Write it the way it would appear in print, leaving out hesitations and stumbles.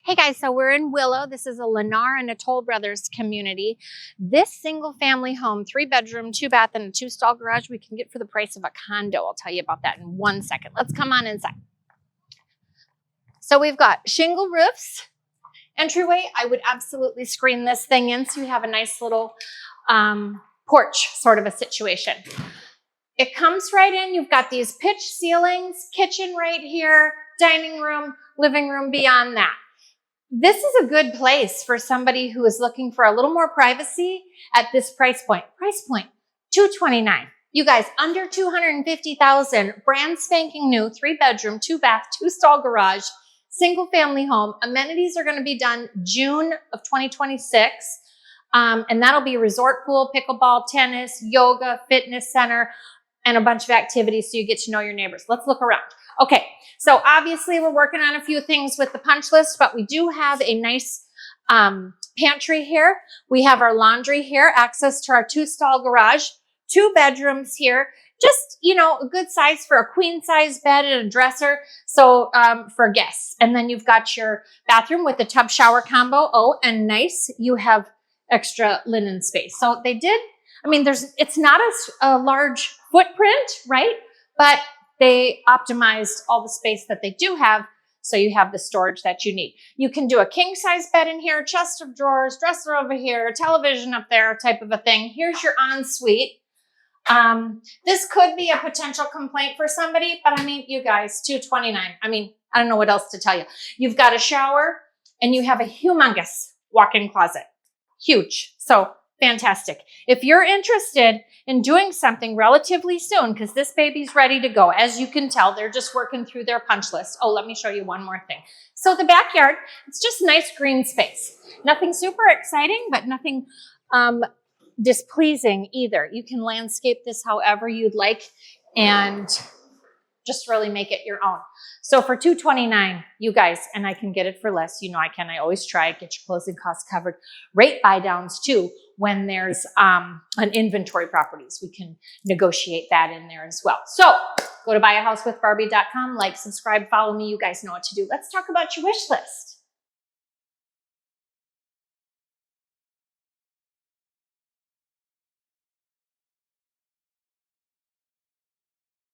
Hey guys, so we're in Willow. This is a Lennar and a Toll Brothers community. This single family home, 3-bedroom, 2-bath, and a 2-stall garage we can get for the price of a condo. I'll tell you about that in 1 second. Let's come on inside. So we've got shingle roofs, entryway. I would absolutely screen this thing in so you have a nice little porch sort of a situation. It comes right in. You've got these pitch ceilings, kitchen right here, dining room, living room beyond that. This is a good place for somebody who is looking for a little more privacy at this price point. Price point, $229,000. You guys, under $250,000, brand spanking new, 3-bedroom, 2-bath, 2-stall garage, single family home. Amenities are going to be done June of 2026. And that'll be a resort pool, pickleball, tennis, yoga, fitness center, and a bunch of activities so you get to know your neighbors. Let's look around. Okay, so obviously we're working on a few things with the punch list, but we do have a nice pantry here. We have our laundry here, access to our 2-stall garage, 2 bedrooms here, just, you know, a good size for a queen size bed and a dresser. So for guests. And then you've got your bathroom with the tub shower combo. Oh, and nice, you have extra linen space. So they did, I mean, it's not a large footprint, right? But they optimized all the space that they do have, so you have the storage that you need. You can do a king size bed in here, chest of drawers, dresser over here, television up there, type of a thing. Here's your ensuite. This could be a potential complaint for somebody, but I mean, you guys, $229,000. I mean, I don't know what else to tell you. You've got a shower and you have a humongous walk-in closet. Huge. So fantastic. If you're interested in doing something relatively soon, because this baby's ready to go, as you can tell, they're just working through their punch list. Oh, let me show you one more thing. So the backyard, it's just nice green space. Nothing super exciting, but nothing displeasing either. You can landscape this however you'd like and just really make it your own. So for $229,000, you guys, and I can get it for less. You know I can. I always try. Get your closing costs covered. Rate buy downs too. When there's an inventory properties, we can negotiate that in there as well. So go to buyahousewithbarbie.com, like, subscribe, follow me. You guys know what to do. Let's talk about your wish list.